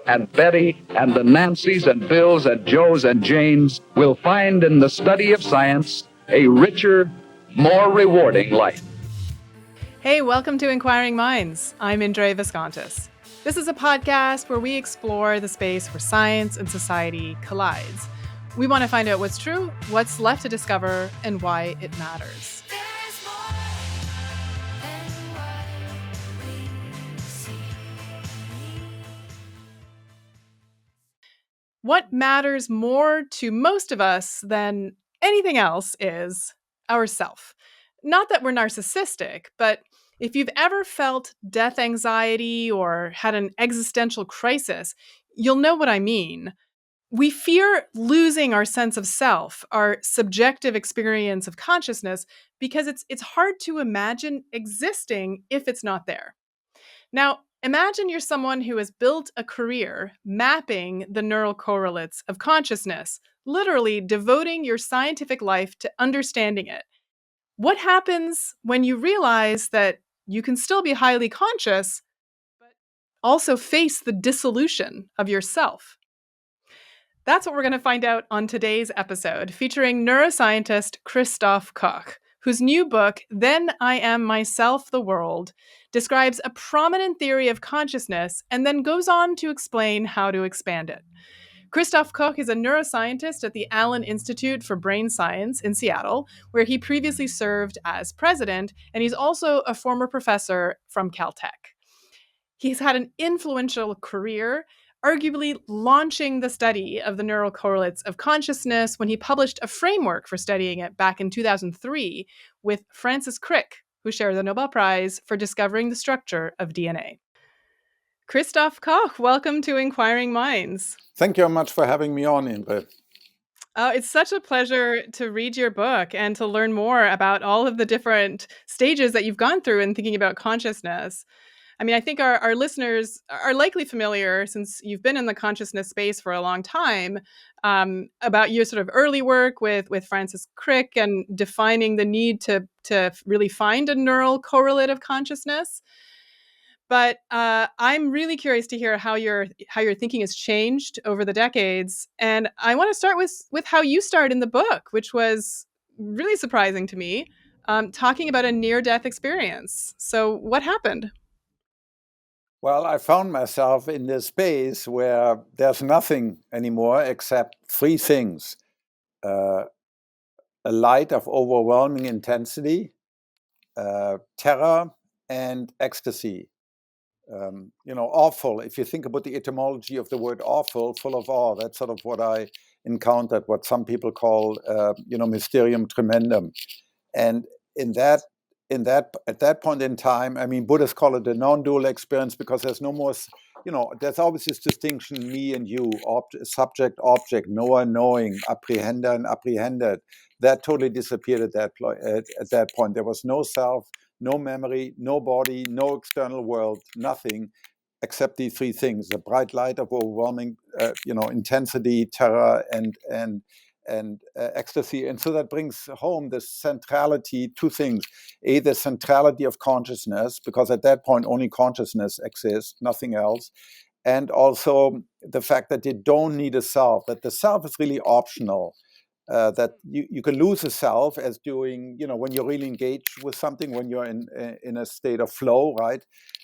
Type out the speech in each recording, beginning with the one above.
and Betty and the Nancys and Bills and Joes and Janes will find in the study of science a richer, more rewarding life. Hey, welcome to Inquiring Minds. I'm Indre. This is a podcast where we explore the space where science and society collides. We want to find out what's true, what's left to discover, and why it matters. What matters more to most of us than anything else is ourself. Not that we're narcissistic, but if you've ever felt death anxiety or had an existential crisis, you'll know what I mean. We fear losing our sense of self, our subjective experience of consciousness, because it's hard to imagine existing if it's not there. Now, imagine you're someone who has built a career mapping the neural correlates of consciousness, literally devoting your scientific life to understanding it. What happens when you realize that you can still be highly conscious, but also face the dissolution of yourself? That's what we're going to find out on today's episode, featuring neuroscientist Christof Koch, whose new book, Then I Am Myself the World, describes a prominent theory of consciousness and then goes on to explain how to expand it. Christof Koch is a neuroscientist at the Allen Institute for Brain Science in Seattle, where he previously served as president, and he's also a former professor from Caltech. He's had an influential career, arguably launching the study of the neural correlates of consciousness when he published a framework for studying it back in 2003 with Francis Crick, who shared the Nobel Prize for discovering the structure of DNA. Christof Koch, welcome to Inquiring Minds. Thank you very much for having me on, Indre. It's such a pleasure to read your book and to learn more about all of the different stages that you've gone through in thinking about consciousness. I mean, I think our listeners are likely familiar, since you've been in the consciousness space for a long time, about your sort of early work with Francis Crick and defining the need to really find a neural correlate of consciousness. But I'm really curious to hear how your thinking has changed over the decades, and I want to start with how you start in the book, which was really surprising to me, talking about a near-death experience. So, what happened? Well, I found myself in this space where there's nothing anymore except three things. A light of overwhelming intensity, terror, and ecstasy. Awful. If you think about the etymology of the word awful, full of awe, that's sort of what I encountered, what some people call, mysterium tremendum. And at that point in time, I mean, Buddhists call it a non-dual experience because there's no more, there's always this distinction, me and you, subject, object, knower, knowing, apprehender and apprehended. That totally disappeared at that point. There was no self, no memory, no body, no external world, nothing except these three things: the bright light of overwhelming, intensity, terror, and ecstasy. And so that brings home the centrality, two things. A, the centrality of consciousness, because at that point only consciousness exists, nothing else. And also the fact that you don't need a self, that the self is really optional, that you can lose a self as doing, when you're really engaged with something, when you're in a state of flow, right?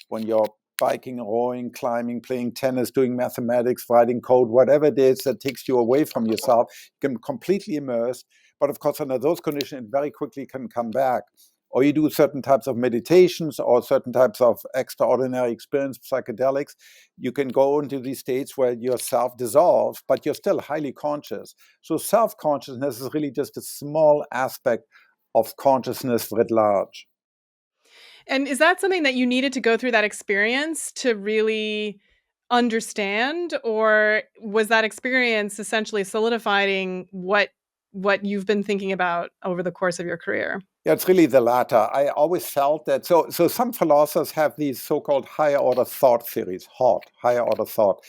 When you're biking, rowing, climbing, playing tennis, doing mathematics, writing code, whatever it is that takes you away from yourself, you can completely immerse. But of course, under those conditions, it very quickly can come back. Or you do certain types of meditations or certain types of extraordinary experience, psychedelics, you can go into these states where your self dissolves, but you're still highly conscious. So self-consciousness is really just a small aspect of consciousness writ large. And is that something that you needed to go through that experience to really understand, or was that experience essentially solidifying what you've been thinking about over the course of your career? Yeah, it's really the latter. I always felt that. So some philosophers have these so-called higher order thought theories, higher order thought,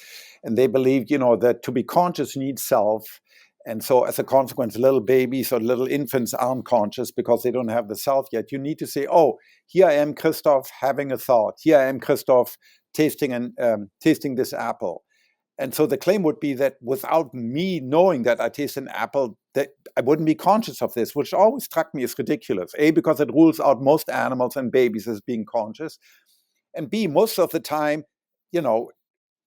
and they believe, that to be conscious, you need self. And so as a consequence, little babies or little infants aren't conscious because they don't have the self yet. You need to say, oh, here I am, Christof, having a thought. Here I am, Christof, tasting this apple. And so the claim would be that without me knowing that I taste an apple, that I wouldn't be conscious of this, which always struck me as ridiculous. A, because it rules out most animals and babies as being conscious. And B, most of the time,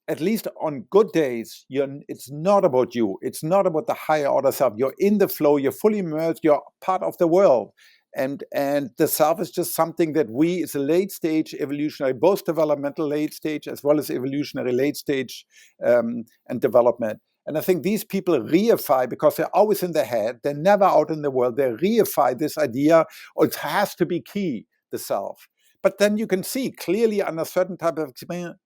at least on good days, it's not about you. It's not about the higher order self. You're in the flow. You're fully immersed. You're part of the world. And the self is just something that is a late stage evolutionary, both developmental late stage as well as evolutionary late stage and development. And I think these people reify, because they're always in their head, they're never out in the world, they reify this idea, it has to be key, the self. But then you can see clearly under certain type of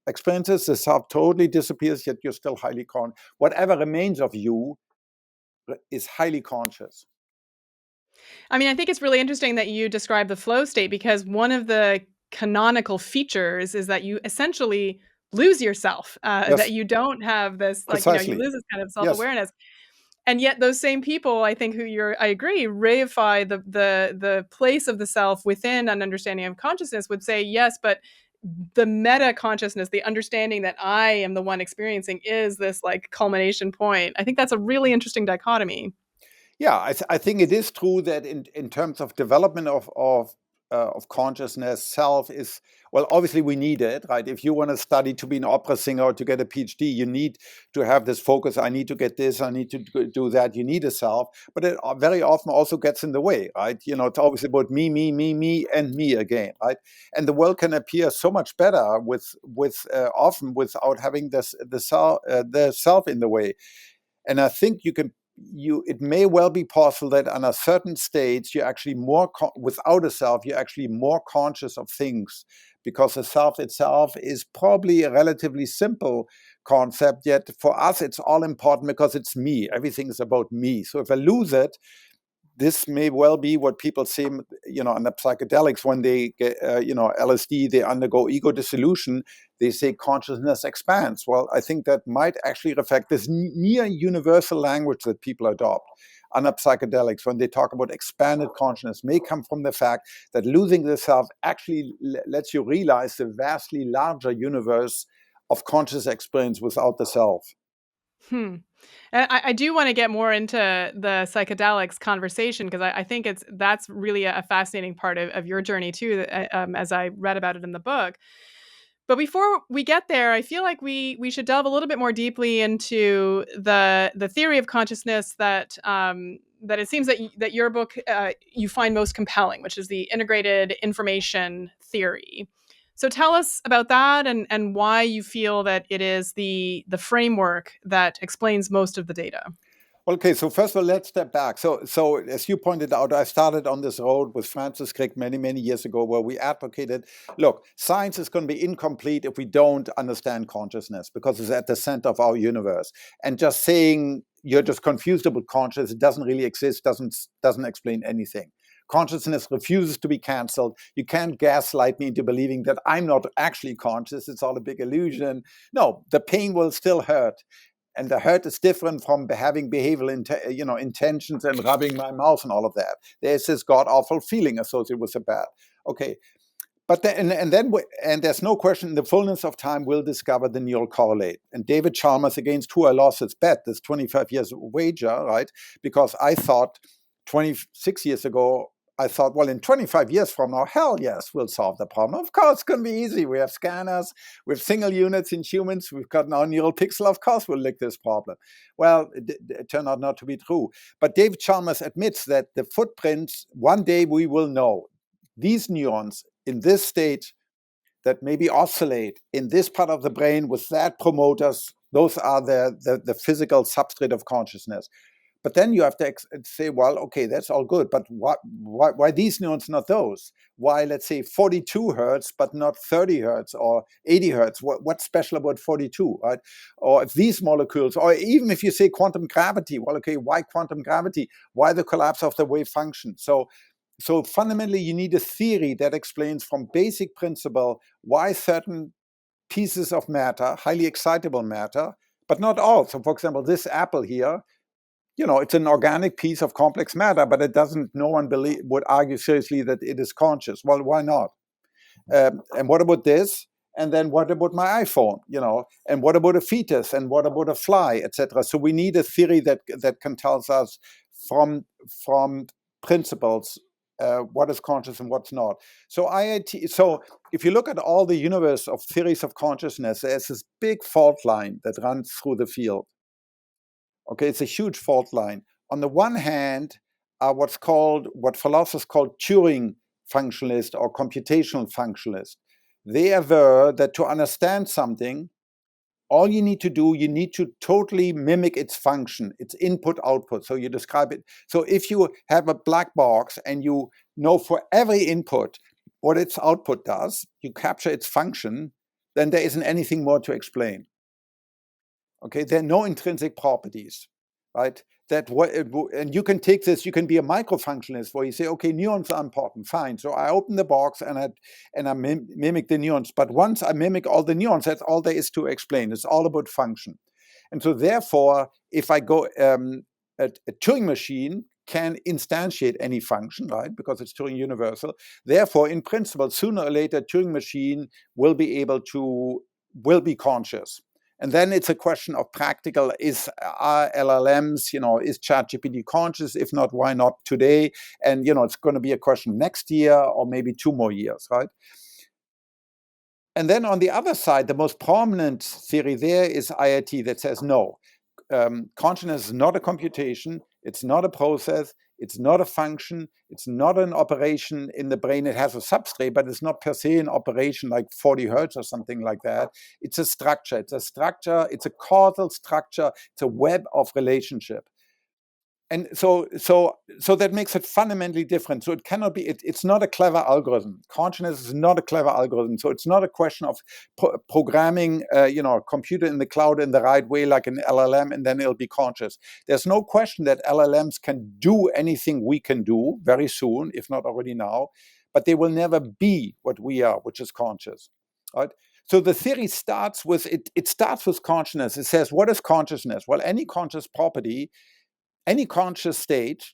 experiences, the self totally disappears, yet you're still highly conscious. Whatever remains of you is highly conscious. I mean, I think it's really interesting that you describe the flow state, because one of the canonical features is that you essentially lose yourself, Yes. that you don't have this, Precisely. you lose this kind of self-awareness. Yes. And yet those same people, I think, I agree, reify the place of the self within an understanding of consciousness, would say, yes, but the meta consciousness, the understanding that I am the one experiencing, is this culmination point. I think that's a really interesting dichotomy. Yeah, I think it is true that in terms of development of consciousness, self is, well, obviously we need it, right? If you want to study to be an opera singer or to get a PhD, you need to have this focus. I need to get this, I need to do that. You need a self, but it very often also gets in the way, right? It's always about me, and me again, right? And the world can appear so much better with often without having the self in the way. And I think it may well be possible that on a certain stage, you're actually without a self, you're actually more conscious of things, because the self itself is probably a relatively simple concept. Yet for us, it's all important because it's me. Everything is about me. So if I lose it, this may well be what people say, on the psychedelics, when they get, LSD, they undergo ego dissolution, they say consciousness expands. Well, I think that might actually reflect this near universal language that people adopt under psychedelics when they talk about expanded consciousness, may come from the fact that losing the self actually lets you realize the vastly larger universe of conscious experience without the self. And I do want to get more into the psychedelics conversation, because I think that's really a fascinating part of your journey too, as I read about it in the book. But before we get there, I feel like we should delve a little bit more deeply into the theory of consciousness that it seems that your book you find most compelling, which is the integrated information theory. So tell us about that and why you feel that it is the framework that explains most of the data. Okay, so first of all, let's step back. So as you pointed out, I started on this road with Francis Crick many, many years ago, where we advocated, look, science is going to be incomplete if we don't understand consciousness, because it's at the center of our universe. And just saying you're just confused about consciousness, it doesn't really exist, doesn't explain anything. Consciousness refuses to be canceled. You can't gaslight me into believing that I'm not actually conscious. It's all a big illusion. No, the pain will still hurt. And the hurt is different from having behavioral intentions and rubbing my mouth and all of that. There's this god-awful feeling associated with the bad. Okay. But then there's no question, in the fullness of time, we'll discover the neural correlate. And David Chalmers, against who I lost his bet, this 25 years wager, right? Because I thought 26 years ago, well, in 25 years from now, hell yes, we'll solve the problem. Of course, it's going to be easy. We have scanners, we have single units in humans, we've got now neural pixel. Of course, we'll lick this problem. Well, it turned out not to be true. But David Chalmers admits that the footprints, one day we will know. These neurons in this state that maybe oscillate in this part of the brain with that promoters, those are the physical substrate of consciousness. But then you have to say, well, okay, that's all good, but why these neurons, not those? Why, let's say, 42 hertz, but not 30 hertz or 80 hertz? What's special about 42, right? Or if these molecules, or even if you say quantum gravity, well, okay, why quantum gravity? Why the collapse of the wave function? So fundamentally, you need a theory that explains from basic principle why certain pieces of matter, highly excitable matter, but not all. So, for example, this apple here, it's an organic piece of complex matter, but no one would argue seriously that it is conscious. Well, why not? And what about this? And then what about my iPhone, and what about a fetus, and what about a fly, etc. So we need a theory that can tell us from principles what is conscious and what's not. So if you look at all the universe of theories of consciousness, there's this big fault line that runs through the field. Okay, it's a huge fault line. On the one hand, are what philosophers call Turing functionalists or computational functionalists. They aver that to understand something, all you need to totally mimic its function, its input-output. So you describe it. So if you have a black box and you know for every input what its output does, you capture its function, then there isn't anything more to explain. Okay, there are no intrinsic properties, right? And you can take this, you can be a microfunctionalist where you say, okay, neurons are important, fine. So I open the box and I mimic the neurons. But once I mimic all the neurons, that's all there is to explain. It's all about function. And so therefore, if I go, a Turing machine can instantiate any function, right? Because it's Turing universal. Therefore, in principle, sooner or later, Turing machine will be conscious. And then it's a question of practical, are LLMs, is ChatGPT conscious? If not, why not today? And, it's going to be a question next year or maybe 2 more years, right? And then on the other side, the most prominent theory there is IIT that says, no, consciousness is not a computation, it's not a process, it's not a function, it's not an operation in the brain. It has a substrate, but it's not per se an operation like 40 hertz or something like that. It's a structure, it's a causal structure, it's a web of relationship. And so that makes it fundamentally different. So it cannot be, it's not a clever algorithm. Consciousness is not a clever algorithm. So it's not a question of programming, a computer in the cloud in the right way, like an LLM, and then it'll be conscious. There's no question that LLMs can do anything we can do very soon, if not already now, but they will never be what we are, which is conscious, right? So the theory starts with, it starts with consciousness. It says, what is consciousness? Well, any conscious property, any conscious state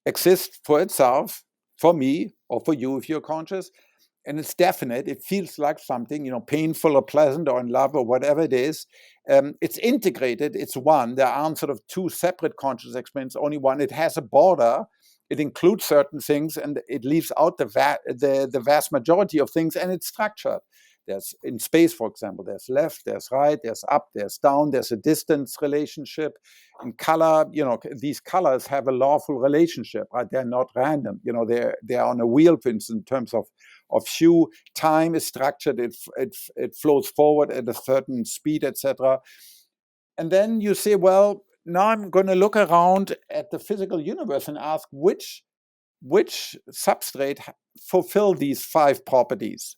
exists for itself, for me, or for you if you're conscious, and it's definite. It feels like something, painful or pleasant or in love or whatever it is. It's integrated. It's one. There aren't sort of 2 separate conscious experiences, only one. It has a border. It includes certain things, and it leaves out the vast majority of things, and it's structured. There's in space, for example, there's left, there's right, there's up, there's down, there's a distance relationship. In color, these colors have a lawful relationship, right? They're not random. They're on a wheel, for instance, in terms of hue. Time is structured. It flows forward at a certain speed, etc. And then you say, well, now I'm going to look around at the physical universe and ask which substrate fulfill these 5 properties.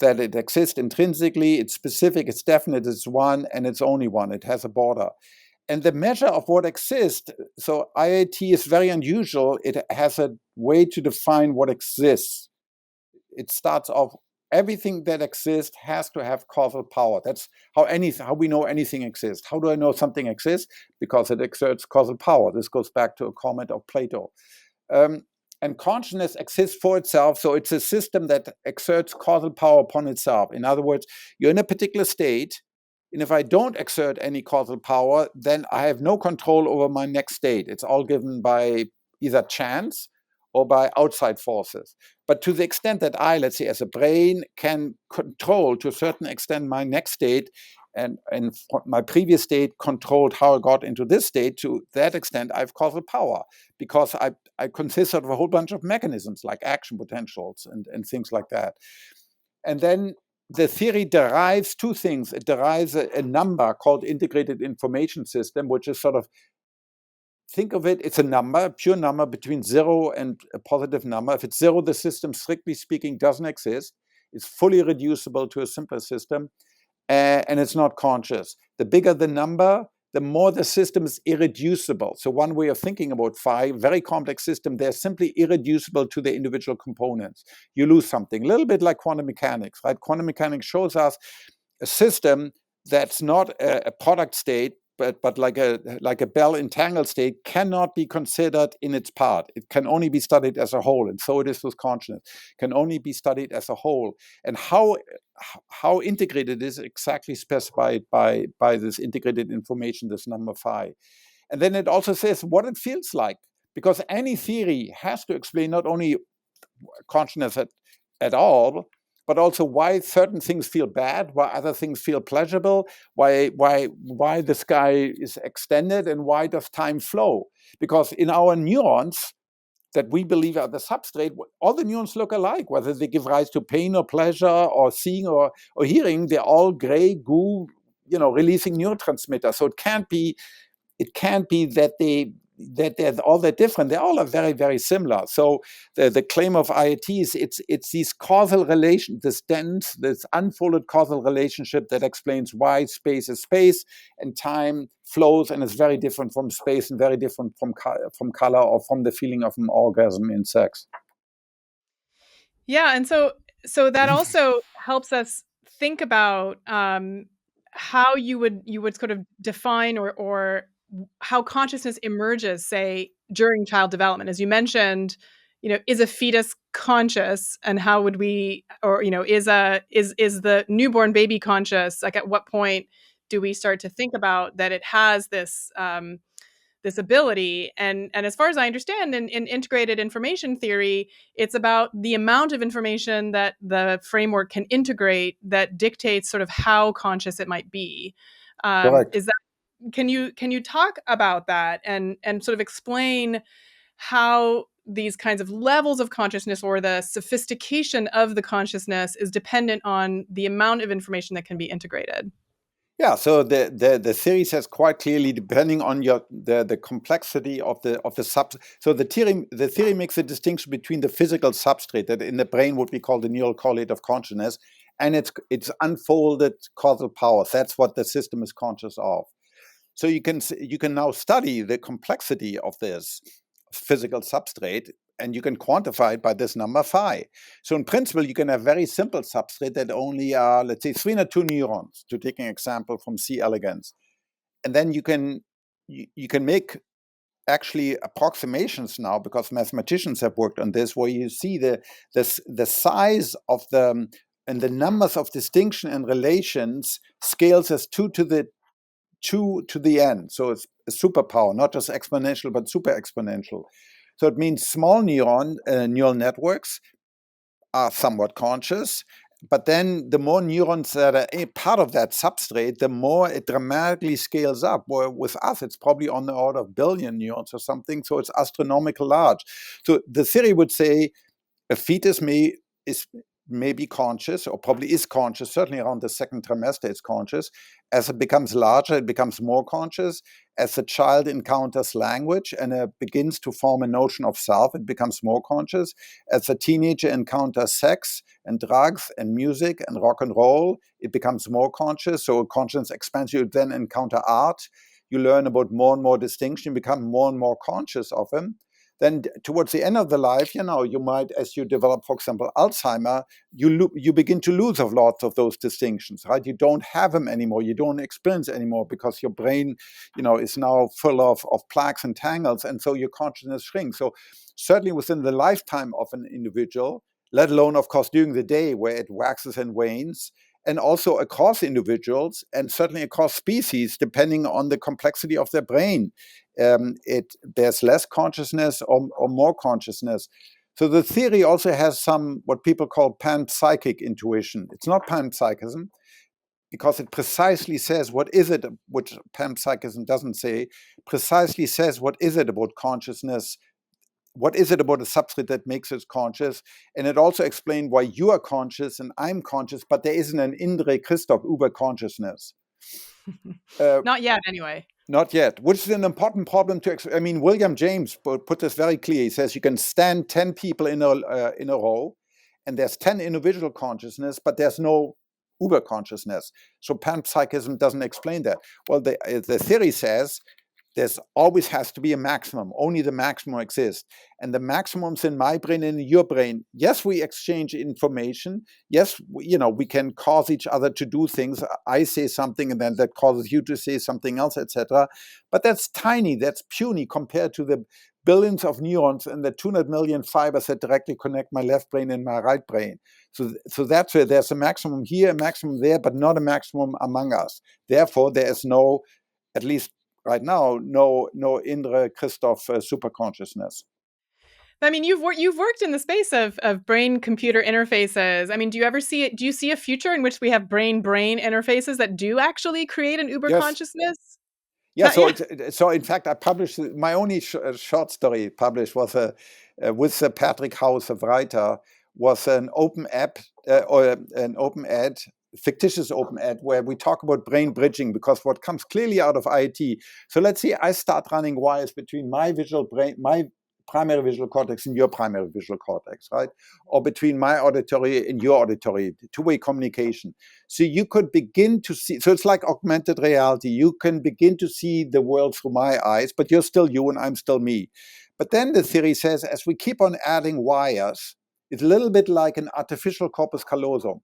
That it exists intrinsically, it's specific, it's definite, it's one, and it's only one. It has a border. And the measure of what exists, so IIT is very unusual. It has a way to define what exists. It starts off, everything that exists has to have causal power. That's how we know anything exists. How do I know something exists? Because it exerts causal power. This goes back to a comment of Plato. And consciousness exists for itself, so it's a system that exerts causal power upon itself. In other words, you're in a particular state, and if I don't exert any causal power, then I have no control over my next state. It's all given by either chance or by outside forces. But to the extent that I, let's say as a brain, can control to a certain extent my next state, and my previous state controlled how I got into this state, to that extent I have causal power, because I consist of a whole bunch of mechanisms like action potentials and things like that. And then the theory derives 2 things. It derives a number called integrated information system, which is sort of, think of it, it's a number, a pure number between 0 and a positive number. If it's 0, the system, strictly speaking, doesn't exist. It's fully reducible to a simpler system. And it's not conscious. The bigger the number, the more the system is irreducible. So one way of thinking about phi, very complex system, they're simply irreducible to the individual components. You lose something, a little bit like quantum mechanics, right? Quantum mechanics shows us a system that's not a product state, but like a Bell entangled state cannot be considered in its part. It can only be studied as a whole, and so it is with consciousness. It can only be studied as a whole, and how integrated is exactly specified by this integrated information, this number phi. And then it also says what it feels like, because any theory has to explain not only consciousness at all, but also why certain things feel bad, why other things feel pleasurable, why the sky is extended, and why does time flow? Because in our neurons that we believe are the substrate, all the neurons look alike, whether they give rise to pain or pleasure or seeing or hearing, they're all gray goo, releasing neurotransmitters. So it can't be that they're all that different. They all are very, very similar. So the claim of IIT is it's these causal relations, this dense, this unfolded causal relationship that explains why space is space and time flows and is very different from space and very different from color or from the feeling of an orgasm in sex. Yeah, and so that also helps us think about how you would sort of define or how consciousness emerges, say, during child development. As you mentioned, is a fetus conscious, and how would we, or is the newborn baby conscious? Like, at what point do we start to think about that it has this this ability? And as far as I understand, in integrated information theory, it's about the amount of information that the framework can integrate that dictates sort of how conscious it might be. Is that, can you talk about that and sort of explain how these kinds of levels of consciousness, or the sophistication of the consciousness, is dependent on the amount of information that can be integrated? Yeah, so the theory says quite clearly, depending on the complexity of the sub. So the theory makes a distinction between the physical substrate that in the brain would be called the neural correlate of consciousness, and its unfolded causal powers. That's what the system is conscious of. So you can now study the complexity of this physical substrate, and you can quantify it by this number phi. So in principle, you can have very simple substrate that only are, let's say, 302 neurons, to take an example from C. elegans. And then you can make actually approximations now, because mathematicians have worked on this, where you see the size of and the numbers of distinction and relations scales as 2 to the n. So it's a superpower, not just exponential, but super exponential. So it means small neural networks are somewhat conscious, but then the more neurons that are a part of that substrate, the more it dramatically scales up. Where with us, it's probably on the order of billion neurons or something, so it's astronomically large. So the theory would say a fetus may be conscious, or probably is conscious, certainly around the second trimester it's conscious. As it becomes larger, it becomes more conscious. As the child encounters language and begins to form a notion of self, it becomes more conscious. As the teenager encounters sex and drugs and music and rock and roll, it becomes more conscious. So consciousness expands. You then encounter art. You learn about more and more distinction, you become more and more conscious of them. Then towards the end of the life, you might, as you develop, for example, Alzheimer, you begin to lose lots of those distinctions, right? You don't have them anymore. You don't experience anymore, because your brain, is now full of plaques and tangles, and so your consciousness shrinks. So certainly within the lifetime of an individual, let alone, of course, during the day where it waxes and wanes, and also across individuals, and certainly across species, depending on the complexity of their brain. There's less consciousness or more consciousness. So the theory also has some what people call panpsychic intuition. It's not panpsychism, because it precisely says what is it, which panpsychism doesn't say, precisely says what is it about consciousness, what is it about a substrate that makes us conscious? And it also explained why you are conscious and I'm conscious, but there isn't an Indre Christof Uber consciousness. Not yet, anyway. Not yet, which is an important problem to William James put this very clear. He says you can stand 10 people in a row, and there's 10 individual consciousness, but there's no Uber consciousness. So panpsychism doesn't explain that. Well, the theory says there's always has to be a maximum. Only the maximum exists. And the maximums in my brain and in your brain, yes, we exchange information. Yes, we can cause each other to do things. I say something and then that causes you to say something else, etc. But that's tiny, that's puny compared to the billions of neurons and the 200 million fibers that directly connect my left brain and my right brain. So that's where there's a maximum here, a maximum there, but not a maximum among us. Therefore, there is no, at least right now, no Indre Christof superconsciousness. I mean, you've worked in the space of brain-computer interfaces. I mean, do you see a future in which we have brain-brain interfaces that do actually create an uber consciousness? Yeah, so in fact, I published my only short story published was with Patrick House, a writer, was an open app or an open ad, fictitious open ad, where we talk about brain bridging, because what comes clearly out of IIT. So let's say I start running wires between my visual brain, my primary visual cortex and your primary visual cortex, right? Or between my auditory and your auditory, two-way communication. So you could begin to see, so it's like augmented reality. You can begin to see the world through my eyes, but you're still you and I'm still me. But then the theory says, as we keep on adding wires, it's a little bit like an artificial corpus callosum.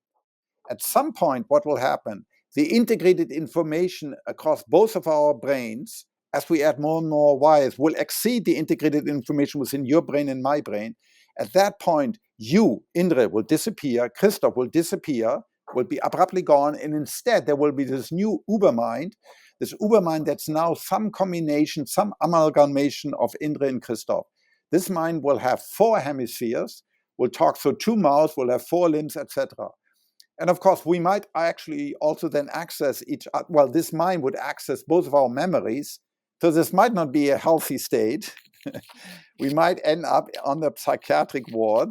At some point, what will happen? The integrated information across both of our brains, as we add more and more wires, will exceed the integrated information within your brain and my brain. At that point, you, Indre, will disappear, Christof will disappear, will be abruptly gone, and instead there will be this new Ubermind, that's now some combination, some amalgamation of Indre and Christof. This mind will have 4 hemispheres, will talk through 2 mouths, will have 4 limbs, etc. And of course, we might actually also then access this mind would access both of our memories. So this might not be a healthy state. We might end up on the psychiatric ward.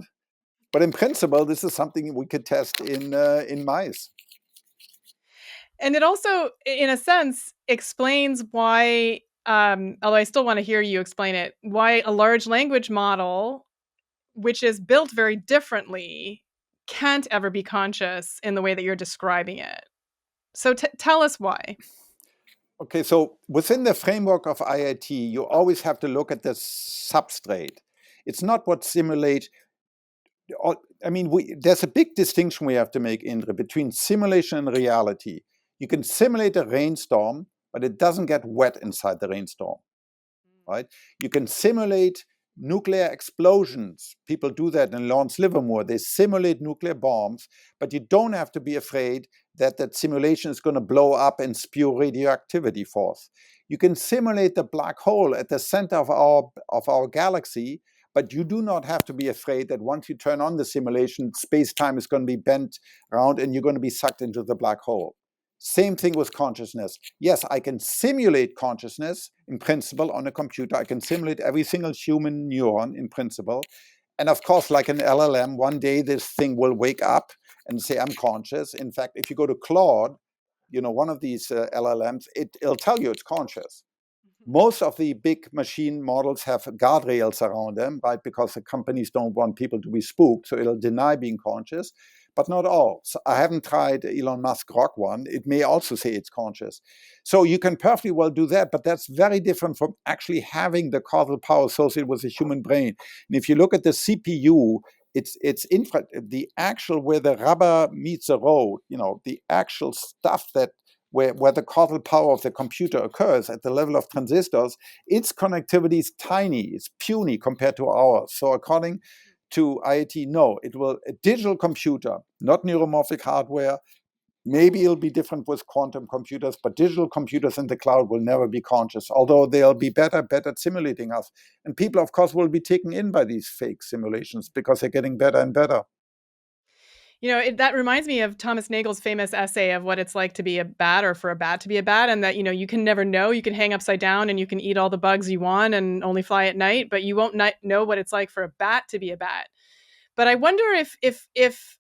But in principle, this is something we could test in mice. And it also, in a sense, explains why, although I still want to hear you explain it, why a large language model, which is built very differently, can't ever be conscious in the way that you're describing it. So tell us why. Okay, so within the framework of IIT, you always have to look at the substrate. It's not what simulate. I mean, there's a big distinction we have to make, Indre, between simulation and reality. You can simulate a rainstorm, but it doesn't get wet inside the rainstorm, right? You can simulate nuclear explosions. People do that in Lawrence Livermore. They simulate nuclear bombs, but you don't have to be afraid that that simulation is going to blow up and spew radioactivity forth. You can simulate the black hole at the center of our galaxy, but you do not have to be afraid that once you turn on the simulation, space-time is going to be bent around and you're going to be sucked into the black hole. Same thing with consciousness. Yes, I can simulate consciousness in principle on a computer. I can simulate every single human neuron in principle. And of course, like an LLM, one day this thing will wake up and say, I'm conscious. In fact, if you go to Claude, one of these LLMs, it'll tell you it's conscious. Most of the big machine models have guardrails around them, right? Because the companies don't want people to be spooked. So it'll deny being conscious, but not all. So I haven't tried Elon Musk Grok one. It may also say it's conscious. So you can perfectly well do that, but that's very different from actually having the causal power associated with the human brain. And if you look at the CPU, it's the actual where the rubber meets the road, the actual stuff that where the causal power of the computer occurs at the level of transistors, its connectivity is tiny, it's puny compared to ours. So according to IIT, no, it will a digital computer, not neuromorphic hardware. Maybe it'll be different with quantum computers, but digital computers in the cloud will never be conscious, although they'll be better at simulating us. And people, of course, will be taken in by these fake simulations because they're getting better and better. That reminds me of Thomas Nagel's famous essay of what it's like to be a bat or for a bat to be a bat, and that, you can never know. You can hang upside down and you can eat all the bugs you want and only fly at night, but you won't know what it's like for a bat to be a bat. But I wonder if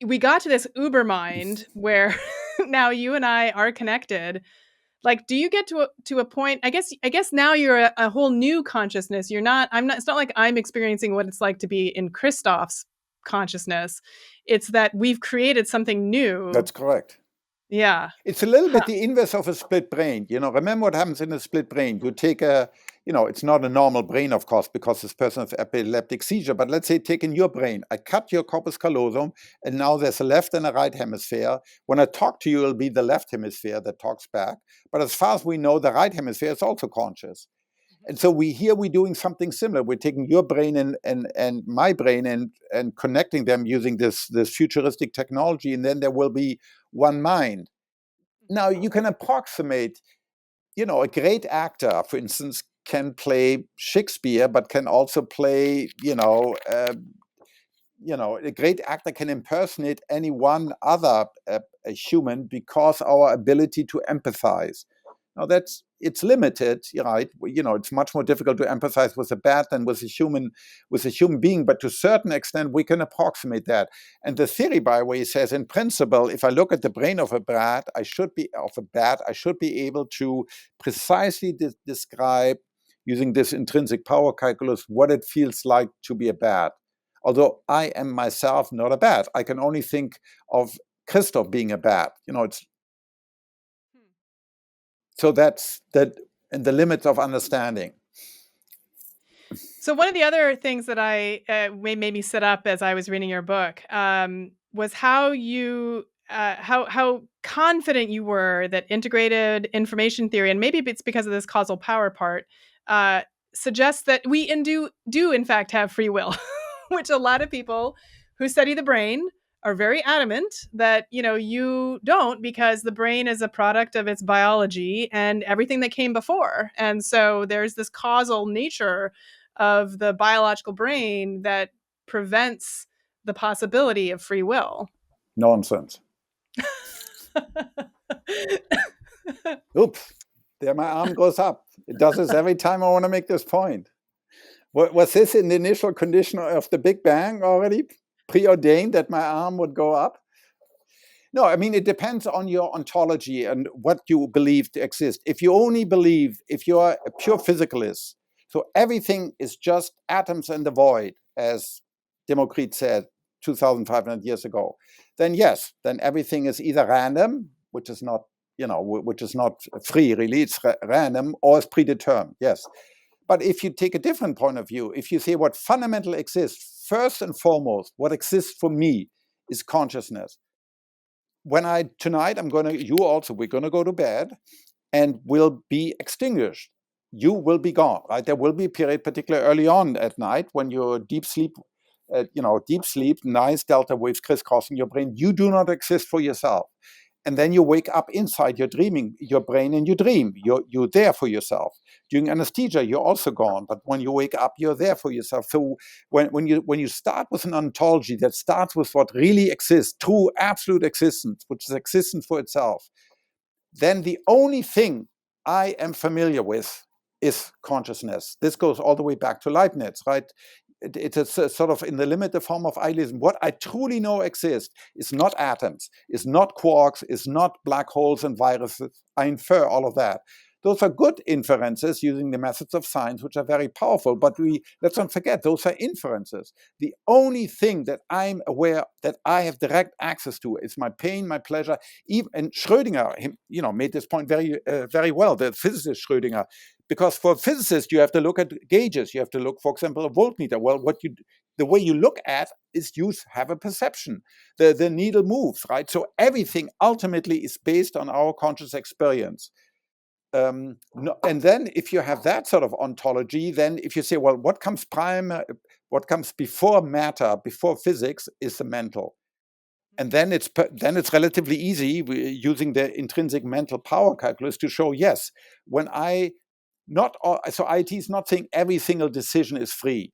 we got to this uber mind where now you and I are connected, like, do you get to a point, I guess now you're a whole new consciousness. It's not like I'm experiencing what it's like to be in Christof's consciousness. It's that we've created something new. That's correct. Yeah. It's a little bit the inverse of a split brain. Remember what happens in a split brain. You take it's not a normal brain, of course, because this person has epileptic seizure, but let's say take in your brain. I cut your corpus callosum, and now there's a left and a right hemisphere. When I talk to you, it'll be the left hemisphere that talks back. But as far as we know, the right hemisphere is also conscious. And so we're doing something similar. We're taking your brain and my brain and connecting them using this futuristic technology, and then there will be one mind. Now, you can approximate, a great actor, for instance, can play Shakespeare, but can also play, a great actor can impersonate any one other a human because our ability to empathize. Now, it's limited, right? It's much more difficult to empathize with a bat than with a human being, but to a certain extent, we can approximate that. And the theory, by the way, says, in principle, if I look at the brain of a bat, I should be able to precisely describe, using this intrinsic power calculus, what it feels like to be a bat. Although I am myself not a bat, I can only think of Christof being a bat. So that's that, and the limits of understanding. So one of the other things that made me sit up as I was reading your book was how you how confident you were that integrated information theory, and maybe it's because of this causal power part, suggests that we do in fact have free will, which a lot of people who study the brain are very adamant that you don't, because the brain is a product of its biology and everything that came before. And so there's this causal nature of the biological brain that prevents the possibility of free will. Nonsense. Oops, there my arm goes up. It does this every time I want to make this point. Was this in the initial condition of the Big Bang already preordained that my arm would go up? No, I mean, it depends on your ontology and what you believe to exist. If you are a pure physicalist, so everything is just atoms in the void, as Democritus said 2,500 years ago, then yes, then everything is either random, which is not free, really, it's random, or it's predetermined, yes. But if you take a different point of view, if you say what fundamentally exists, first and foremost, what exists for me is consciousness. Tonight, we're going to go to bed and will be extinguished. You will be gone, right? There will be a period, particularly early on at night, when you're deep sleep, nice delta waves crisscrossing your brain. You do not exist for yourself. And then you wake up inside your brain, and you dream. You're there for yourself. During anesthesia, you're also gone. But when you wake up, you're there for yourself. So when you start with an ontology that starts with what really exists, true absolute existence, which is existence for itself, then the only thing I am familiar with is consciousness. This goes all the way back to Leibniz, right? It's a sort of in the limited form of idealism. What I truly know exists is not atoms, is not quarks, is not black holes and viruses. I infer all of that. Those are good inferences using the methods of science, which are very powerful, but let's not forget, those are inferences. The only thing that I'm aware that I have direct access to is my pain, my pleasure. And Schrödinger, made this point very, very well, the physicist Schrödinger, because for physicists, you have to look at gauges. You have to look, for example, a voltmeter. Well, the way you look at is you have a perception. The needle moves, right? So everything ultimately is based on our conscious experience. And then if you have that sort of ontology, then if you say, well, what comes before matter, before physics, is the mental. And then it's relatively easy using the intrinsic mental power calculus to show, yes, so IT is not saying every single decision is free,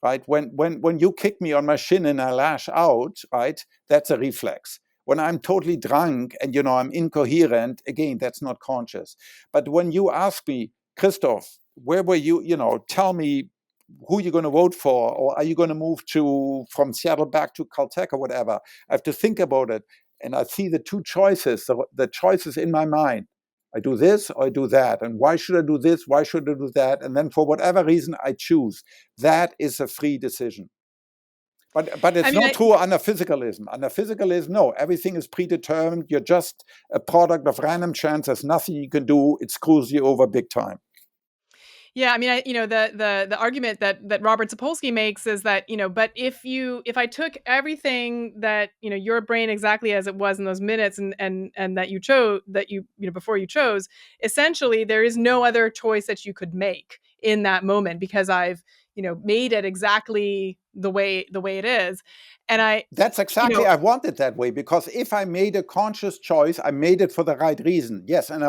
right? When you kick me on my shin and I lash out, right, that's a reflex. When I'm totally drunk and I'm incoherent, again, that's not conscious. But when you ask me, Christof, where were you? Tell me who you're going to vote for, or are you going to move from Seattle back to Caltech or whatever? I have to think about it, and I see the two choices, the choices in my mind. I do this or I do that. And why should I do this? Why should I do that? And then for whatever reason I choose, that is a free decision. But it's not true under physicalism. Under physicalism, no, everything is predetermined. You're just a product of random chance. There's nothing you can do. It screws you over big time. Yeah, I mean, the argument that Robert Sapolsky makes is that, but if I took everything that, your brain exactly as it was in those minutes and that you chose, before you chose, essentially there is no other choice that you could make in that moment because I've, made it exactly the way it is. And that's exactly, I want it that way, because if I made a conscious choice, I made it for the right reason. Yes, and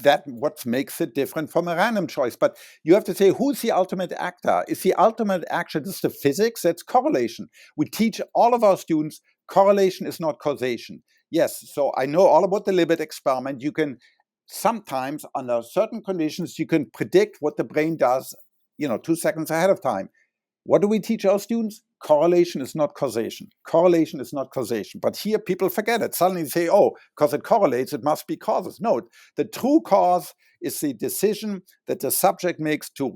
that what makes it different from a random choice. But you have to say, who's the ultimate actor? Is the ultimate actor just the physics? That's correlation. We teach all of our students correlation is not causation. Yes, so I know all about the Libet experiment. You can sometimes, under certain conditions, you can predict what the brain does, 2 seconds ahead of time. What do we teach our students? Correlation is not causation. Correlation is not causation. But here people forget it. Suddenly they say, oh, because it correlates, it must be causes. No, the true cause is the decision that the subject makes to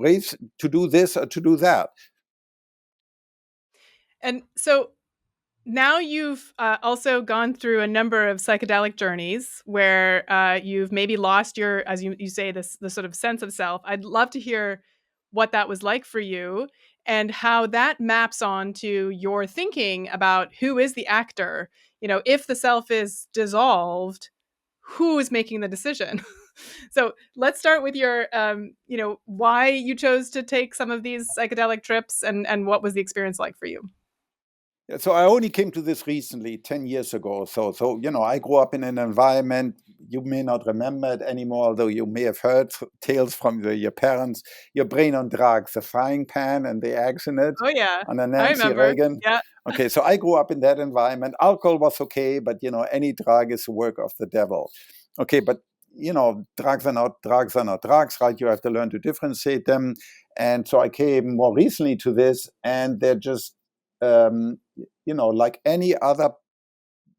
do this or to do that. And so now you've also gone through a number of psychedelic journeys where you've maybe lost your, as you say, the sort of sense of self. I'd love to hear what that was like for you and how that maps onto your thinking about who is the actor. If the self is dissolved, who is making the decision? So let's start with your, why you chose to take some of these psychedelic trips and what was the experience like for you? So I only came to this recently, 10 years ago. So I grew up in an environment, you may not remember it anymore, although you may have heard tales from your parents, your brain on drugs, the frying pan and the eggs in it. Oh, yeah. Under I Nancy remember. Reagan. Yeah. Okay, so I grew up in that environment. Alcohol was okay, but any drug is the work of the devil. Okay, but drugs are not drugs, right? You have to learn to differentiate them. And so I came more recently to this, and they're just like any other,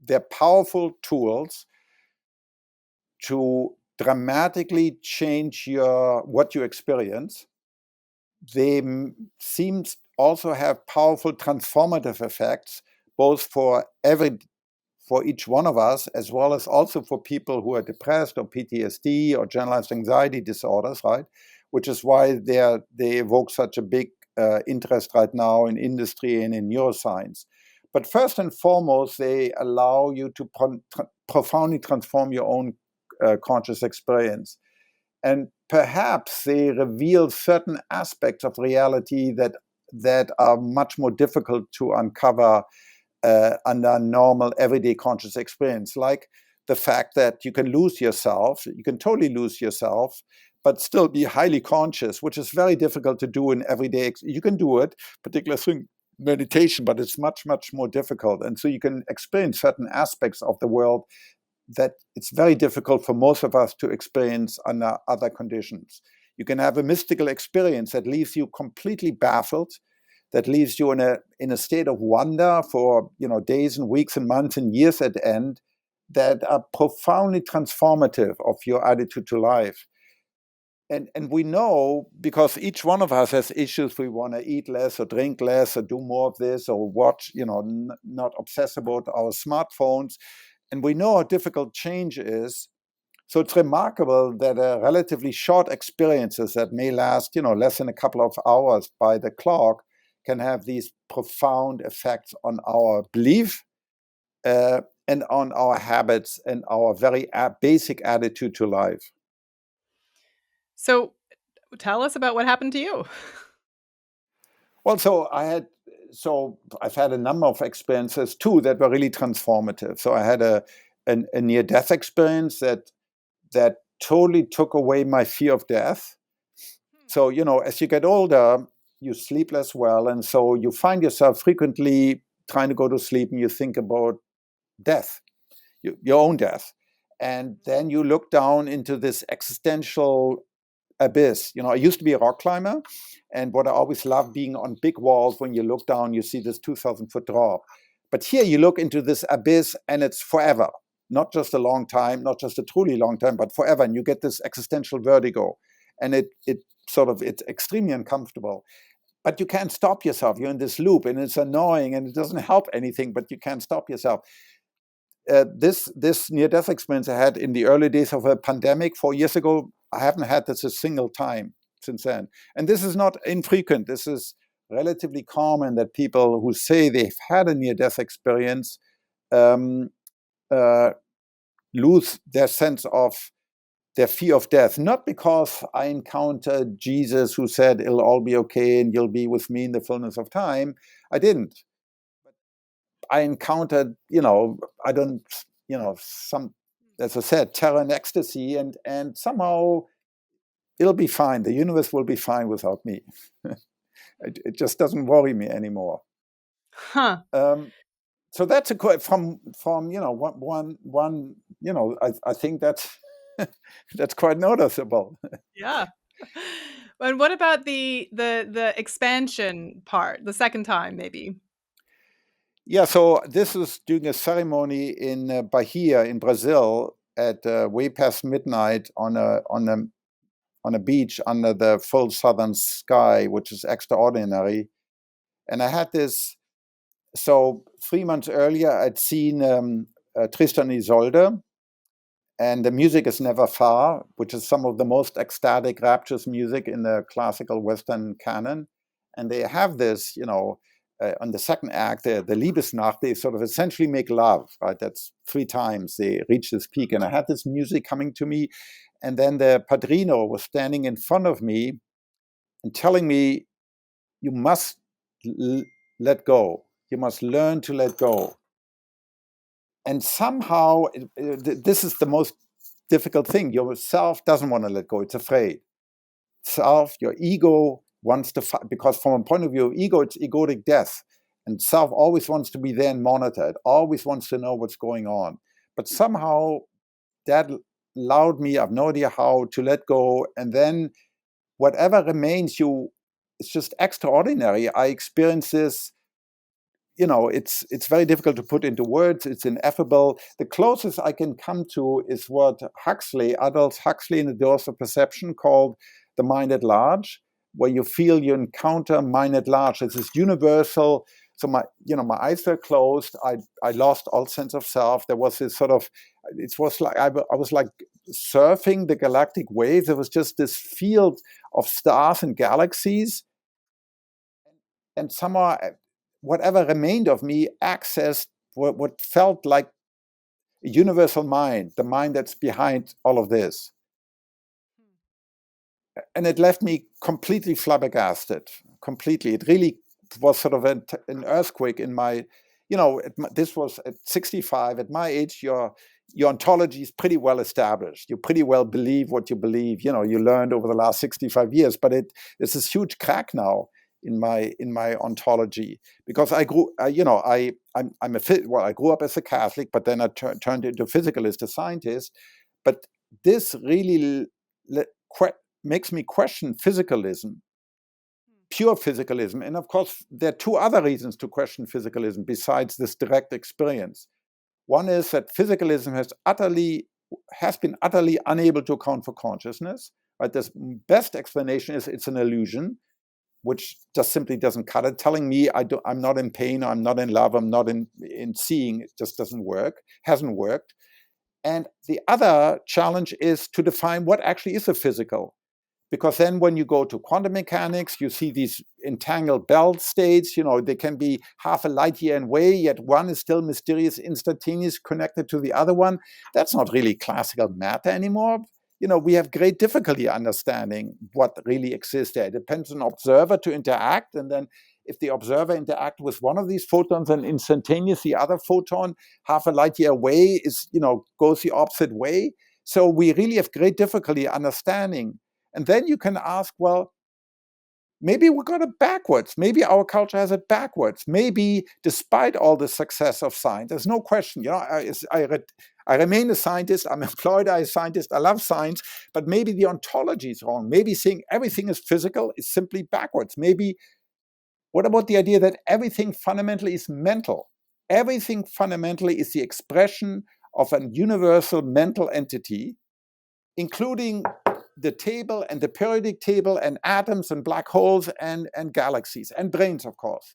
they're powerful tools to dramatically change what you experience. They seem also have powerful transformative effects, both for each one of us, as well as also for people who are depressed or PTSD or generalized anxiety disorders, right? Which is why they evoke such a big interest right now in industry and in neuroscience. But first and foremost, they allow you to profoundly transform your own conscious experience. And perhaps they reveal certain aspects of reality that are much more difficult to uncover under normal everyday conscious experience, like the fact that you can lose yourself, you can totally lose yourself, but still be highly conscious, which is very difficult to do in everyday. You can do it, particularly through meditation, but it's much, much more difficult. And so you can experience certain aspects of the world that it's very difficult for most of us to experience under other conditions. You can have a mystical experience that leaves you completely baffled, that leaves you in a state of wonder for days and weeks and months and years at end, that are profoundly transformative of your attitude to life. And we know, because each one of us has issues, we want to eat less or drink less or do more of this or watch, not obsess about our smartphones. And we know how difficult change is. So it's remarkable that relatively short experiences that may last, less than a couple of hours by the clock can have these profound effects on our belief and on our habits and our very basic attitude to life. So tell us about what happened to you. Well, I've had a number of experiences too that were really transformative. So I had a near-death experience that totally took away my fear of death. So, as you get older, you sleep less well. And so you find yourself frequently trying to go to sleep and you think about death, your own death. And then you look down into this existential abyss. I used to be a rock climber. And what I always loved being on big walls, when you look down, you see this 2,000-foot drop. But here you look into this abyss and it's forever. Not just a long time, not just a truly long time, but forever. And you get this existential vertigo. And it's extremely uncomfortable. but you can't stop yourself. You're in this loop, and it's annoying, and it doesn't help anything, but you can't stop yourself. This near-death experience I had in the early days of a pandemic 4 years ago, I haven't had this a single time since then. And this is not infrequent. This is relatively common that people who say they've had a near-death experience lose their sense of their fear of death, not because I encountered Jesus who said it'll all be okay and you'll be with me in the fullness of time. I didn't. I encountered, some, as I said, terror and ecstasy, and somehow it'll be fine. The universe will be fine without me. It just doesn't worry me anymore. Huh. So that's a from one. I think that's that's quite noticeable. Yeah. And what about the expansion part, the second time, maybe? Yeah, so this was during a ceremony in Bahia in Brazil at way past midnight on a beach under the full southern sky, which is extraordinary. And I had this. So 3 months earlier, I'd seen Tristan and Isolde, and the music is Never Far, which is some of the most ecstatic, rapturous music in the classical Western canon. And they have this, on the second act, the Liebesnacht, they sort of essentially make love, right? That's 3 times they reach this peak. And I had this music coming to me. And then the Padrino was standing in front of me and telling me, you must let go. You must learn to let go. And somehow, this is the most difficult thing. Your self doesn't want to let go. It's afraid. Self, your ego wants to fight, because from a point of view of ego, it's egoic death. And self always wants to be there and monitor it, always wants to know what's going on. But somehow that allowed me, I've no idea how, to let go. And then whatever remains, it's just extraordinary. I experience this, it's very difficult to put into words. It's ineffable. The closest I can come to is what Aldous Huxley in The Doors of Perception called the mind at large, where you feel you encounter mind at large. It's this universal. So my eyes were closed. I lost all sense of self. There was this sort of, it was like I was like surfing the galactic waves. There was just this field of stars and galaxies, and somehow whatever remained of me accessed what felt like a universal mind, the mind that's behind all of this. And it left me completely flabbergasted, completely. It really was sort of an earthquake in my, this was at 65. At my age, your ontology is pretty well established. You pretty well believe what you believe. You learned over the last 65 years, but there's this huge crack now in my ontology, because I grew, I grew up as a Catholic, but then I turned into a physicalist, a scientist. But this really makes me question physicalism, pure physicalism. And of course, there are 2 other reasons to question physicalism besides this direct experience. One is that physicalism has been utterly unable to account for consciousness. Right? The best explanation is it's an illusion, which just simply doesn't cut it. Telling me I'm not in pain, I'm not in love, I'm not in seeing, it just doesn't work, hasn't worked. And the other challenge is to define what actually is a physical. Because then when you go to quantum mechanics, you see these entangled belt states, they can be half a light year away, yet one is still mysterious, instantaneous, connected to the other one. That's not really classical matter anymore. We have great difficulty understanding what really exists there. It depends on the observer to interact. And then if the observer interacts with one of these photons and instantaneously the other photon, half a light year away, goes the opposite way. So we really have great difficulty understanding. And then you can ask, well, maybe we got it backwards. Maybe our culture has it backwards. Maybe despite all the success of science, there's no question, I remain a scientist, I'm employed as a scientist, I love science, but maybe the ontology is wrong. Maybe saying everything is physical is simply backwards. Maybe, what about the idea that everything fundamentally is mental? Everything fundamentally is the expression of a universal mental entity, including the table and the periodic table and atoms and black holes and galaxies and brains, of course.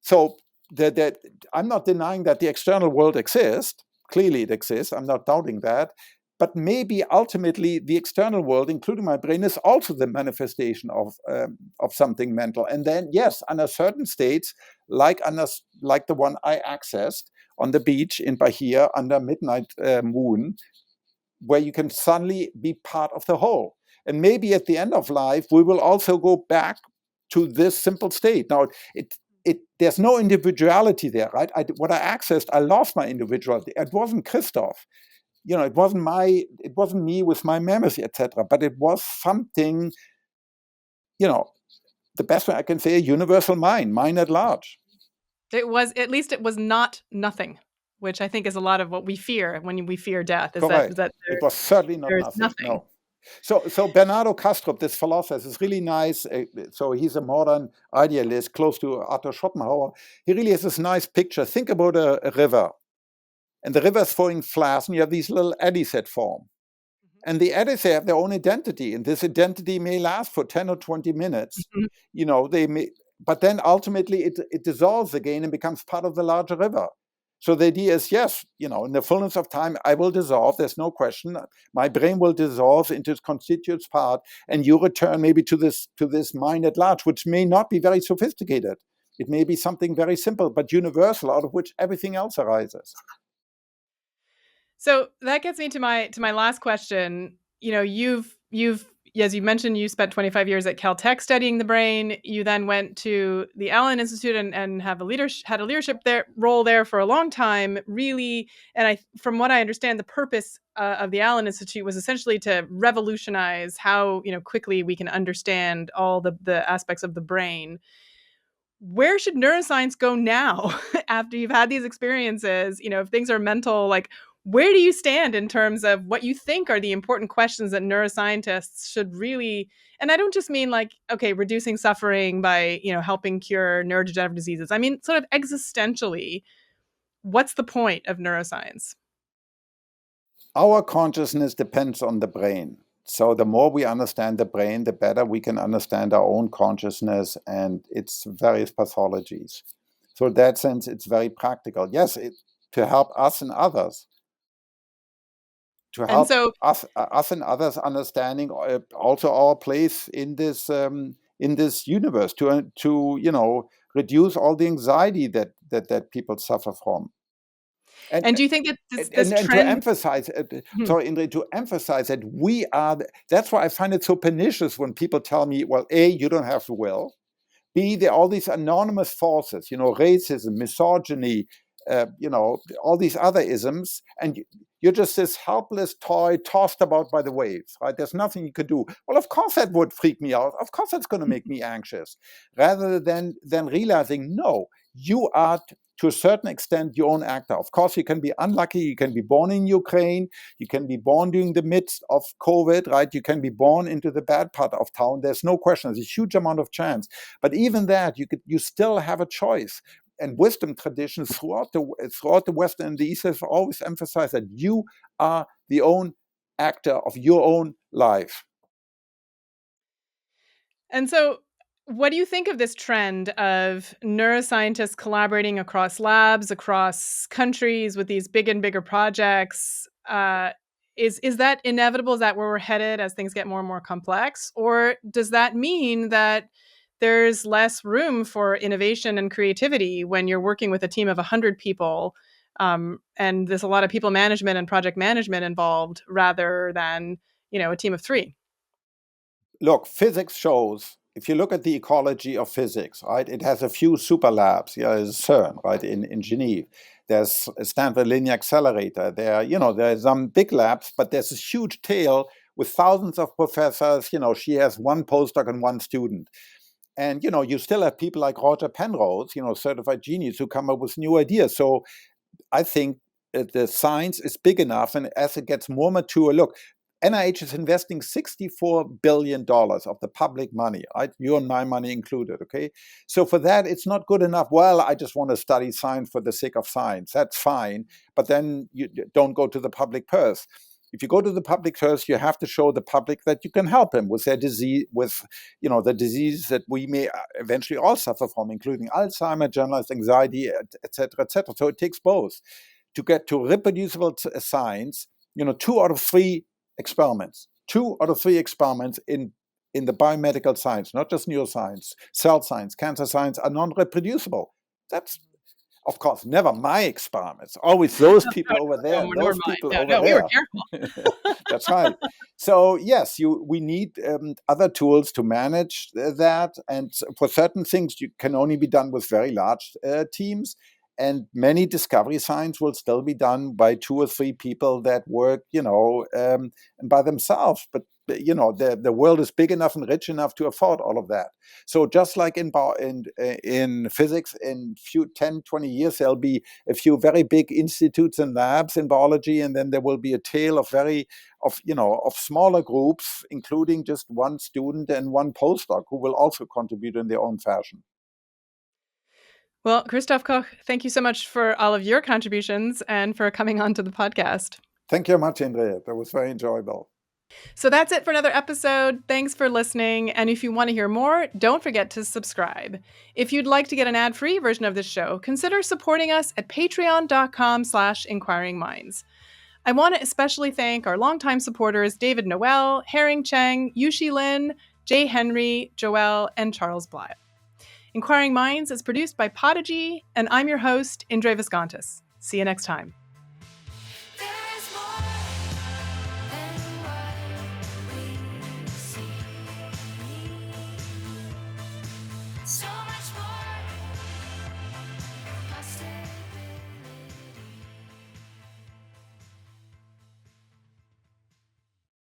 So I'm not denying that the external world exists. Clearly it exists. I'm not doubting that. But maybe ultimately the external world, including my brain, is also the manifestation of something mental. And then, yes, under certain states, like the one I accessed on the beach in Bahia under midnight moon, where you can suddenly be part of the whole. And maybe at the end of life, we will also go back to this simple state. Now, there's no individuality there, right? What I accessed, I lost my individuality. It wasn't Christof. It wasn't me with my memory, etc. But it was something, the best way I can say, a universal mind at large. At least it was not nothing, which I think is a lot of what we fear when we fear death. Correct. That it was certainly not nothing. No. So Bernardo Kastrup, this philosopher, is really nice. So he's a modern idealist, close to Arthur Schopenhauer. He really has this nice picture. Think about a river. And the river is flowing fast, and you have these little eddies that form. Mm-hmm. And the eddies, they have their own identity, and this identity may last for 10 or 20 minutes. Mm-hmm. But then ultimately it dissolves again and becomes part of the larger river. So the idea is, yes, in the fullness of time, I will dissolve. There's no question. My brain will dissolve into its constituent part, and you return maybe to this mind at large, which may not be very sophisticated. It may be something very simple, but universal, out of which everything else arises. So that gets me to my last question. You've as you mentioned, you spent 25 years at Caltech studying the brain. You then went to the Allen Institute and had a leadership role there for a long time. Really, and from what I understand, the purpose of the Allen Institute was essentially to revolutionize how quickly we can understand all the aspects of the brain. Where should neuroscience go now after you've had these experiences? If things are mental, like, where do you stand in terms of what you think are the important questions that neuroscientists should really, and I don't just mean like, okay, reducing suffering by, helping cure neurodegenerative diseases. I mean, sort of existentially, what's the point of neuroscience? Our consciousness depends on the brain. So the more we understand the brain, the better we can understand our own consciousness and its various pathologies. So in that sense, it's very practical. Yes, to help us and others. To help us and others understanding also our place in this universe, to reduce all the anxiety that people suffer from. And do you think that this trend... to emphasize, Indre, to emphasize that we are, that's why I find it so pernicious when people tell me, well, A, you don't have the will, B, there are all these anonymous forces, racism, misogyny, all these other isms, and you're just this helpless toy tossed about by the waves, right? There's nothing you could do. Well, of course that would freak me out. Of course that's going to make me anxious. Rather than realizing, no, you are to a certain extent your own actor. Of course, you can be unlucky. You can be born in Ukraine. You can be born during the midst of COVID, right? You can be born into the bad part of town. There's no question. There's a huge amount of chance. But even that, you still have a choice. And wisdom traditions throughout the West and the East have always emphasized that you are the own actor of your own life. And so, what do you think of this trend of neuroscientists collaborating across labs, across countries with these big and bigger projects? Is that inevitable? Is that where we're headed as things get more and more complex? Or does that mean that there's less room for innovation and creativity when you're working with a team of 100 people, and there's a lot of people management and project management involved rather than, a team of 3? Look, physics shows, if you look at the ecology of physics, right, it has a few super labs. There's CERN, right, in Geneva. There's a Stanford Linear Accelerator. There's some big labs, but there's a huge tail with thousands of professors. She has one postdoc and one student. And, you still have people like Roger Penrose, certified genius, who come up with new ideas. So I think the science is big enough, and as it gets more mature, look, NIH is investing $64 billion of the public money, right? Your and my money included, okay? So for that, it's not good enough. Well, I just want to study science for the sake of science. That's fine, but then you don't go to the public purse. if you go to the public first, you have to show the public that you can help them with their disease, with the disease that we may eventually all suffer from, including Alzheimer's, generalized anxiety, etc., etc. So it takes both to get to reproducible science. 2 out of 3 experiments, in the biomedical science, not just neuroscience, cell science, cancer science, are non-reproducible. That's, of course, never my experiments. Always those people over there. Those people over there. We were careful. That's right. So yes, we need other tools to manage that, and for certain things, you can only be done with very large teams. And many discovery science will still be done by 2 or 3 people that work, and by themselves. But the world is big enough and rich enough to afford all of that. So just like in physics, in 10, 20 years, there'll be a few very big institutes and labs in biology, and then there will be a tail of smaller groups, including just one student and one postdoc who will also contribute in their own fashion. Well, Christof Koch, thank you so much for all of your contributions and for coming on to the podcast. Thank you very much, Indre. That was very enjoyable. So that's it for another episode. Thanks for listening. And if you want to hear more, don't forget to subscribe. If you'd like to get an ad-free version of this show, consider supporting us at patreon.com/inquiringminds. I want to especially thank our longtime supporters, David Noel, Herring Cheng, Yushi Lin, Jay Henry, Joel, and Charles Bly. Inquiring Minds is produced by Podigy, and I'm your host, Indre Viscontis. See you next time.